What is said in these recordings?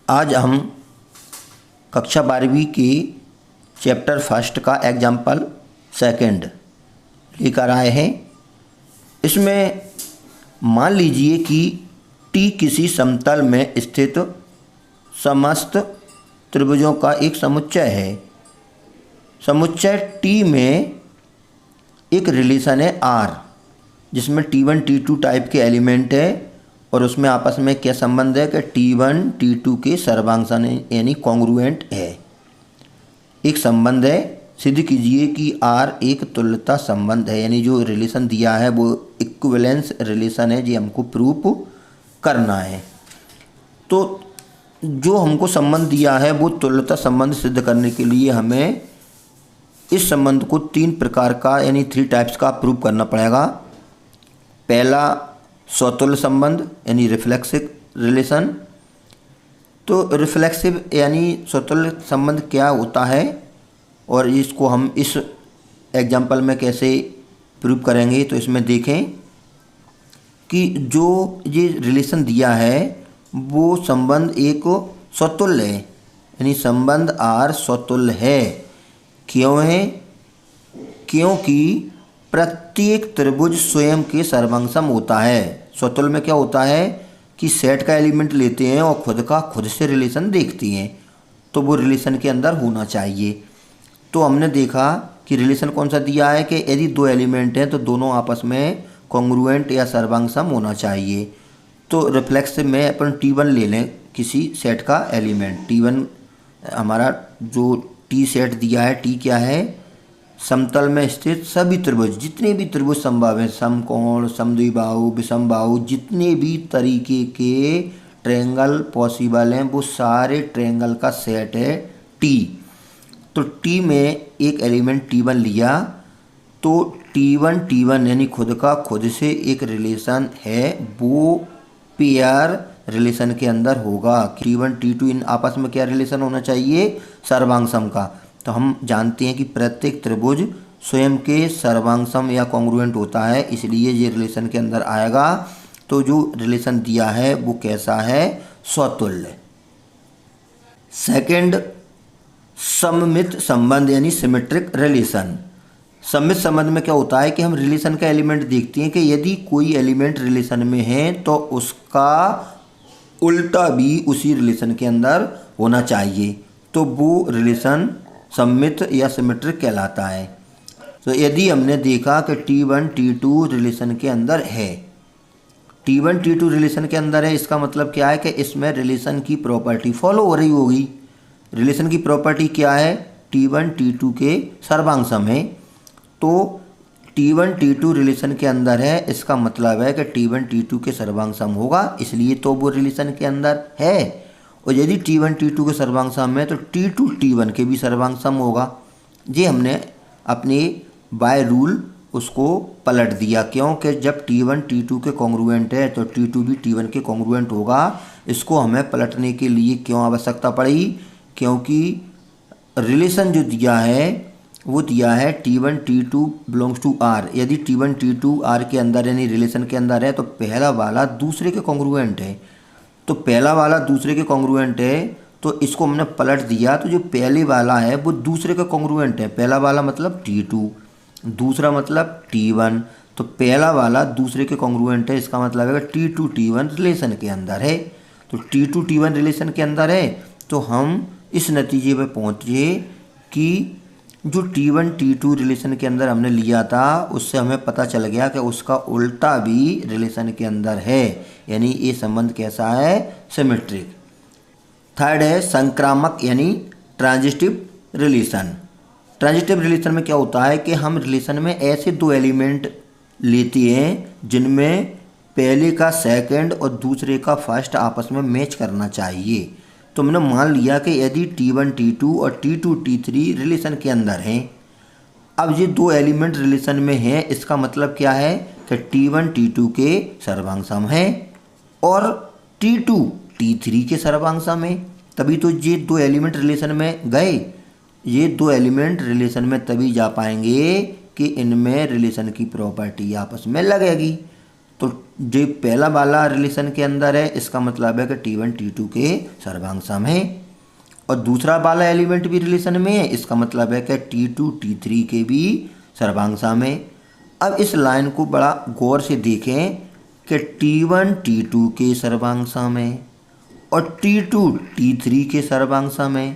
आज हम कक्षा 12वीं की चैप्टर फर्स्ट का एग्जाम्पल सेकंड लेकर आए हैं। इसमें मान लीजिए कि टी किसी समतल में स्थित समस्त त्रिभुजों का एक समुच्चय है। समुच्चय टी में एक रिलेशन है आर, जिसमें T1 T2 टाइप के एलिमेंट है और उसमें आपस में क्या संबंध है कि T1 T2 के सर्वांगसन यानी कॉन्ग्रुएंट है। एक संबंध है, सिद्ध कीजिए कि R एक तुल्यता संबंध है, यानी जो रिलेशन दिया है वो इक्विवेलेंस रिलेशन है, जी हमको प्रूफ करना है। तो जो हमको संबंध दिया है वो तुल्यता संबंध सिद्ध करने के लिए हमें इस संबंध को 3 प्रकार का यानी 3 टाइप्स का प्रूव करना पड़ेगा। पहला स्वतुल्य संबंध यानी रिफ्लेक्सिव रिलेशन। तो रिफ्लेक्सिव यानी स्वतुल्य संबंध क्या होता है और इसको हम इस एग्जाम्पल में कैसे प्रूव करेंगे, तो इसमें देखें कि जो ये रिलेशन दिया है वो संबंध एक स्वतुल्य है, यानी संबंध आर स्वतुल्य है। क्यों है? क्योंकि प्रत्येक त्रिभुज स्वयं के सर्वांगसम होता है। स्वतुल्य में क्या होता है कि सेट का एलिमेंट लेते हैं और खुद से रिलेशन देखती हैं, तो वो रिलेशन के अंदर होना चाहिए। तो हमने देखा कि रिलेशन कौन सा दिया है कि यदि 2 एलिमेंट हैं तो दोनों आपस में कॉन्ग्रुएंट या सर्वांगसम होना चाहिए। तो रिफ्लेक्सिव में अपन T1 ले लें, किसी सेट का एलिमेंट T1 हमारा जो टी सेट दिया है। टी क्या है? समतल में स्थित सभी त्रिभुज, जितने भी त्रिभुज संभव हैं, समकोण, समद्विबाहु, विषमबाहु, जितने भी तरीके के ट्रायंगल पॉसिबल हैं वो सारे ट्रायंगल का सेट है टी। तो टी में एक एलिमेंट T1 लिया तो T1 यानी खुद से एक रिलेशन है, वो पेयर रिलेशन के अंदर होगा। T1 T2 इन आपस में क्या रिलेशन होना चाहिए? सर्वांगसम का। तो हम जानते हैं कि प्रत्येक त्रिभुज स्वयं के सर्वांगसम या कॉन्ग्रुएंट होता है, इसलिए ये रिलेशन के अंदर आएगा। तो जो रिलेशन दिया है वो कैसा है? स्वतुल्य। सेकंड, सममित संबंध यानी सिमेट्रिक रिलेशन। सममित संबंध में क्या होता है कि हम रिलेशन का एलिमेंट देखते हैं कि यदि कोई एलिमेंट रिलेशन में है तो उसका उल्टा भी उसी रिलेशन के अंदर होना चाहिए, तो वो रिलेशन सममित या सिमेट्रिक कहलाता है। तो यदि हमने देखा कि T1 T2 रिलेशन के अंदर है, T1 T2 रिलेशन के अंदर है, इसका मतलब क्या है कि इसमें रिलेशन की प्रॉपर्टी फॉलो हो रही होगी। रिलेशन की प्रॉपर्टी क्या है? T1 T2 के सर्वांगसम है। तो T1 T2 रिलेशन के अंदर है, इसका मतलब है कि T1 T2 के सर्वांगसम होगा, इसलिए तो वो रिलेशन के अंदर है। और यदि T1 T2 के सर्वांगसम है तो T2 T1 के भी सर्वांगसम होगा। ये हमने अपने बाय रूल उसको पलट दिया, क्योंकि जब T1 T2 के कॉन्ग्रुएंट है तो T2 भी T1 के कॉन्ग्रुएंट होगा। इसको हमें पलटने के लिए क्यों आवश्यकता पड़ी? क्योंकि रिलेशन जो दिया है वो दिया है T1 T2 belongs to R। यदि T1 T2 R के अंदर यानी रिलेशन के अंदर है तो पहला वाला दूसरे के कॉन्ग्रुएंट है। तो पहला वाला दूसरे के कॉन्ग्रुएंट है, तो इसको हमने पलट दिया, तो जो पहले वाला है वो दूसरे का कॉन्ग्रुएंट है। पहला वाला मतलब T2, दूसरा मतलब T1। तो पहला वाला दूसरे के कॉन्ग्रुएंट है, इसका मतलब है कि T2 T1 रिलेशन के अंदर है। तो T2 T1 रिलेशन के अंदर है तो हम इस नतीजे पर पहुँचे कि जो T1 T2 रिलेशन के अंदर हमने लिया था उससे हमें पता चल गया कि उसका उल्टा भी रिलेशन के अंदर है, यानी ये संबंध कैसा है? सिमेट्रिक। थर्ड है संक्रामक यानी ट्रांजिटिव रिलेशन। ट्रांजिटिव रिलेशन में क्या होता है कि हम रिलेशन में ऐसे 2 एलिमेंट लेते हैं जिनमें पहले का सेकंड और दूसरे का फर्स्ट आपस में मैच करना चाहिए। तो हमने मान लिया कि यदि T1 T2 और T2 T3 रिलेशन के अंदर हैं, अब ये 2 एलिमेंट रिलेशन में हैं, इसका मतलब क्या है कि T1 T2 के सर्वांगसम है और T2 T3 के सर्वांगसम है, तभी तो ये 2 एलिमेंट रिलेशन में गए। ये 2 एलिमेंट रिलेशन में तभी जा पाएंगे कि इनमें रिलेशन की प्रॉपर्टी आपस में लगेगी। तो जो पहला वाला रिलेशन के अंदर है इसका मतलब है कि T1 T2 के सर्वांग सम है, और दूसरा वाला एलिमेंट भी रिलेशन में है, इसका मतलब है कि T2 T3 के भी सर्वांग सम है। अब इस लाइन को बड़ा गौर से देखें कि T1 T2 के सर्वांग सम है और T2 T3 के सर्वांग सम है।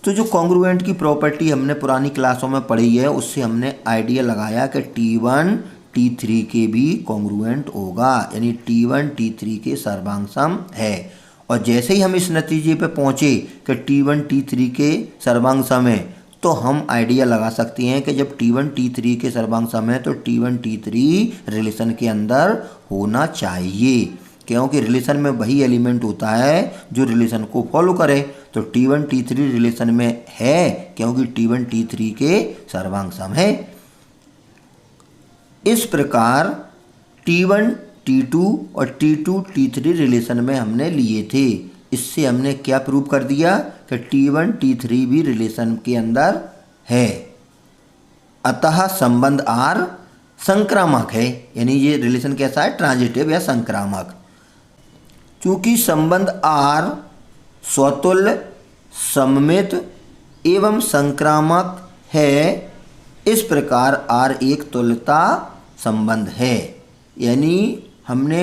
तो जो कॉन्ग्रुएंट की प्रॉपर्टी हमने पुरानी क्लासों में पढ़ी है उससे हमने आइडिया लगाया कि T1 T3 के भी कॉन्ग्रुएंट होगा, यानी T1 T3 के सर्वांग सम है। और जैसे ही हम इस नतीजे पे पहुँचे कि T1 T3 के सर्वांग सम है, तो हम आइडिया लगा सकते हैं कि जब T1 T3 के सर्वांग सम है तो T1 T3 रिलेशन के अंदर होना चाहिए, क्योंकि रिलेशन में वही एलिमेंट होता है जो रिलेशन को फॉलो करे। तो T1 T3 रिलेशन में है क्योंकि T1 T3 के सर्वांग सम है। इस प्रकार T1 T2 और T2 T3 रिलेशन में हमने लिए थे। इससे हमने क्या प्रूव कर दिया कि T1 T3 भी रिलेशन के अंदर है। अतः संबंध R संक्रामक है, यानी ये रिलेशन कैसा है, ट्रांजिटिव या संक्रामक। चूँकि संबंध R स्वतुल्य, सममित एवं संक्रामक है, इस प्रकार R एक तुल्यता संबंध है। यानी हमने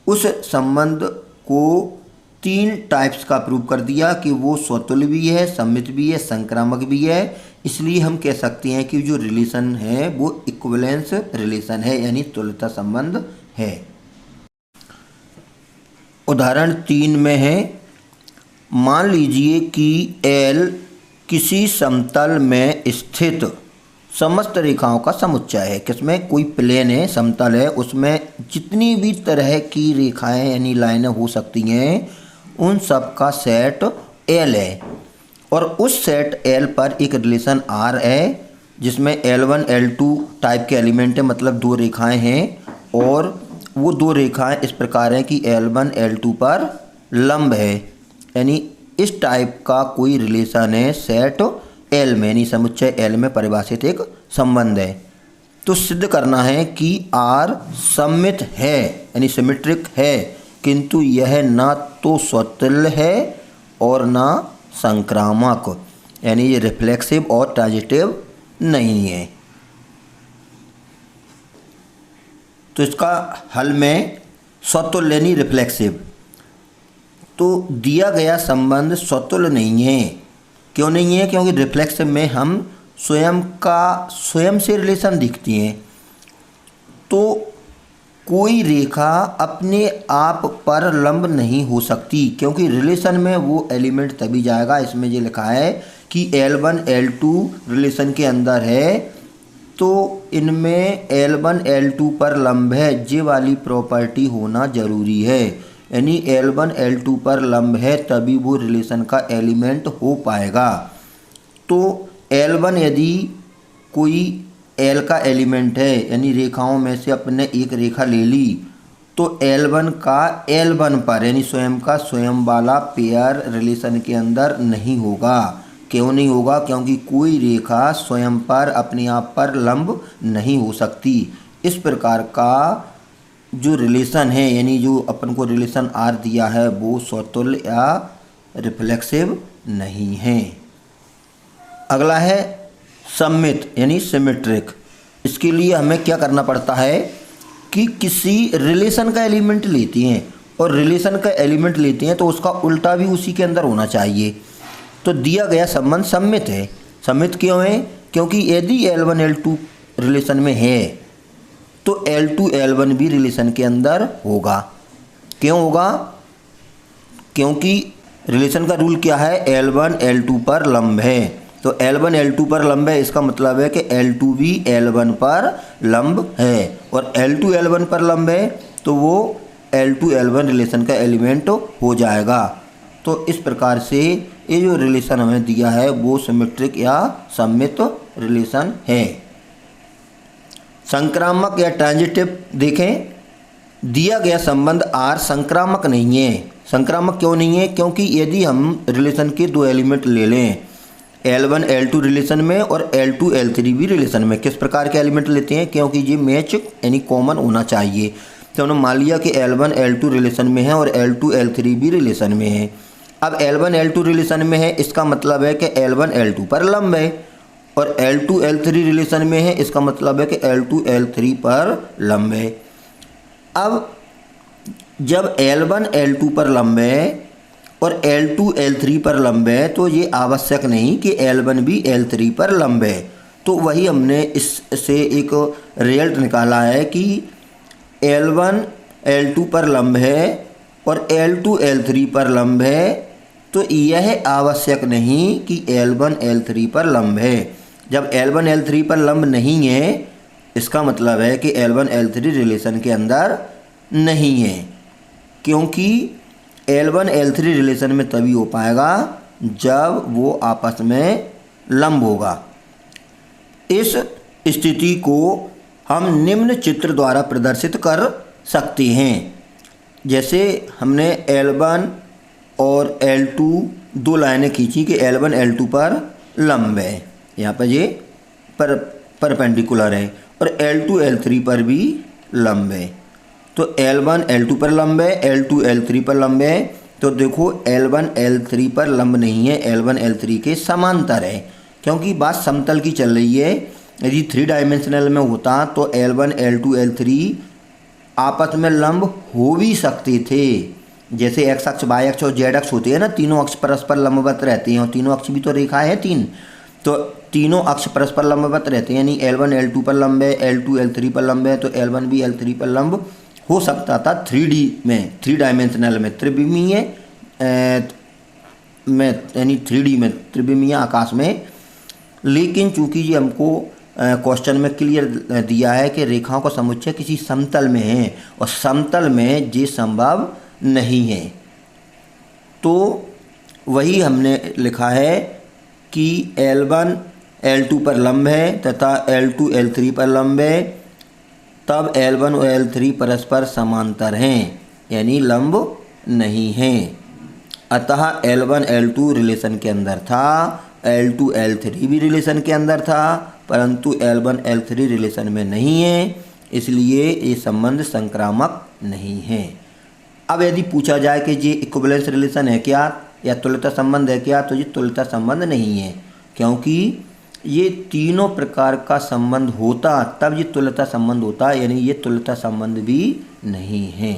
उस संबंध को 3 टाइप्स का प्रूव कर दिया कि वो स्वतुल्य भी है, सममित भी है, संक्रामक भी है। इसलिए हम कह सकते हैं कि जो रिलेशन है वो इक्विवेलेंस रिलेशन है, यानी तुल्यता संबंध है। उदाहरण 3 में है, मान लीजिए कि L किसी समतल में स्थित समस्त रेखाओं का समुच्चय है। किसमें, कोई प्लेन है, समतल है, उसमें जितनी भी तरह की रेखाएं यानी लाइनें हो सकती हैं उन सब का सेट L है, और उस सेट L पर एक रिलेशन R है जिसमें L1 L2 टाइप के एलिमेंट है, मतलब 2 रेखाएं हैं, और वो 2 रेखाएं इस प्रकार हैं कि L1 L2 पर लंब है। यानी इस टाइप का कोई रिलेशन है सेट L में, यानी समुच्चय L में परिभाषित एक संबंध है। तो सिद्ध करना है कि R सममित है, यानी सिमेट्रिक है, किंतु यह ना तो स्वतुल्य है और ना संक्रामक, यानी ये रिफ्लेक्सिव और ट्रांजिटिव नहीं है। तो इसका हल में स्वतुल्य यानी रिफ्लेक्सिव, तो दिया गया संबंध स्वतुल्य नहीं है। क्यों नहीं है, क्योंकि रिफ्लेक्सिव में हम स्वयं से रिलेशन दिखती हैं। तो कोई रेखा अपने आप पर लंब नहीं हो सकती, क्योंकि रिलेशन में वो एलिमेंट तभी जाएगा। इसमें ये लिखा है कि L1 L2 रिलेशन के अंदर है, तो इनमें L1 L2 पर लंब है, ये वाली प्रॉपर्टी होना ज़रूरी है। यानी L1 L2 पर लंब है तभी वो रिलेशन का एलिमेंट हो पाएगा। तो L1 यदि कोई L का एलिमेंट है, यानी रेखाओं में से अपने एक रेखा ले ली, तो L1 का L1 पर यानी स्वयं का स्वयं वाला पेयर रिलेशन के अंदर नहीं होगा। क्यों नहीं होगा, क्योंकि कोई रेखा स्वयं पर अपने आप पर लंब नहीं हो सकती। इस प्रकार का जो रिलेशन है, यानी जो अपन को रिलेशन R दिया है, वो स्वतुल्य या रिफ्लेक्सिव नहीं है। अगला है सममित यानी सिमेट्रिक। इसके लिए हमें क्या करना पड़ता है कि किसी रिलेशन का एलिमेंट लेते हैं, और रिलेशन का एलिमेंट लेते हैं तो उसका उल्टा भी उसी के अंदर होना चाहिए। तो दिया गया संबंध सममित है। सममित क्यों है, क्योंकि यदि L1 L2 रिलेशन में है तो L2 L1 भी रिलेशन के अंदर होगा। क्यों होगा, क्योंकि रिलेशन का रूल क्या है, L1 L2 पर लंब है। तो L1 L2 पर लंब है, इसका मतलब है कि L2 भी L1 पर लंब है, और L2 L1 पर लंब है तो वो L2 L1 रिलेशन का एलिमेंट हो जाएगा। तो इस प्रकार से ये जो रिलेशन हमें दिया है वो सिमेट्रिक या सममित रिलेशन है। संक्रामक या ट्रांजिटिव देखें, दिया गया संबंध R संक्रामक नहीं है। संक्रामक क्यों नहीं है, क्योंकि यदि हम रिलेशन के 2 एलिमेंट ले लें, L1 L2 रिलेशन में और L2 L3 भी रिलेशन में, किस प्रकार के एलिमेंट लेते हैं, क्योंकि ये मैच यानी कॉमन होना चाहिए। तो हमने मान लिया कि L1 L2 रिलेशन में है और L2 L3 भी रिलेशन में है। अब L1 L2 रिलेशन में है, इसका मतलब है कि L1 L2 पर लंब है, और L2 L3 रिलेशन में है, इसका मतलब है कि L2 L3 पर लंब है। अब जब L1 L2 पर लंब है और L2 L3 पर लंब है तो ये आवश्यक नहीं कि L1 भी L3 पर लंब है। तो वही हमने इससे एक रिजल्ट निकाला है कि L1 L2 पर लंब है और L2 L3 पर लंब है, तो यह आवश्यक नहीं कि L1 L3 पर लंब है। जब L1 L3 पर लंब नहीं है, इसका मतलब है कि L1 L3 रिलेशन के अंदर नहीं है, क्योंकि L1 L3 रिलेशन में तभी हो पाएगा जब वो आपस में लंब होगा। इस स्थिति को हम निम्न चित्र द्वारा प्रदर्शित कर सकते हैं। जैसे हमने L1 और L2 दो लाइनें खींची कि L1 L2 पर लंब है, यहाँ पर ये परपेंडिकुलर है, और L2 L3 पर भी लंब है। तो L1 L2 पर लंब है, L2 L3 पर लंब है। तो देखो L1 L3 पर लंब नहीं है, L1 L3 के समांतर है, क्योंकि बात समतल की चल रही है। यदि 3 डायमेंशनल में होता तो L1 L2 L3 आपस में लंब हो भी सकते थे। जैसे x अक्ष, y अक्ष और z अक्ष होते हैं ना, तीनों अक्ष परस्पर लंबवत रहते हैं, और तीनों अक्ष भी तो रेखाएं हैं 3, तो तीनों अक्ष परस्पर लंबवत रहते हैं, यानी L1 L2 पर लंब है, L2 L3 पर लंब है, तो L1 भी L3 पर लंब हो सकता था 3D में, 3 डायमेंशनल में, त्रिविमीय में, यानी 3D में, त्रिविमीय आकाश में। लेकिन चूंकि ये हमको क्वेश्चन में क्लियर दिया है कि रेखाओं का समुच्चय किसी समतल में है और समतल में ये संभव नहीं है, तो वही हमने लिखा है कि L1 L2 पर लंब है तथा L2 L3 पर लंब है, तब L1 और L3 परस्पर समांतर हैं, यानी लंब नहीं हैं। अतः L1 L2 रिलेशन के अंदर था, L2 L3 भी रिलेशन के अंदर था, परंतु L1 L3 रिलेशन में नहीं है, इसलिए ये संबंध संक्रामक नहीं है। अब यदि पूछा जाए कि ये इक्विवेलेंस रिलेशन है क्या या तुल्यता संबंध है क्या, तो ये तुल्यता संबंध नहीं है, क्योंकि ये तीनों प्रकार का संबंध होता तब ये तुल्यता संबंध होता, यानी ये तुल्यता संबंध भी नहीं है।